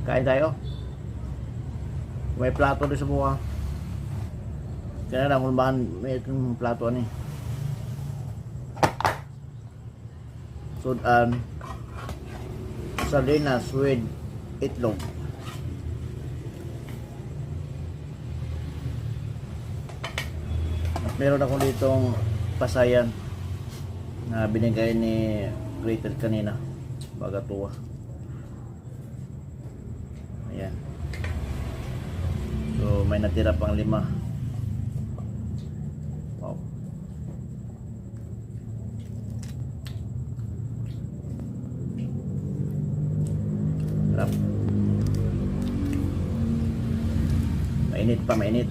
Kain tayo. May plato doon sa buka. Kaya lang kung bahan may itong plato ni. Sudan. Sardinas with itlog. At meron ako ditong pasayan na binigay ni Gretel kanina. Bagatuwa. Ayan. So may natira pang 5. Wow. Sarap. Mainit pa, mainit.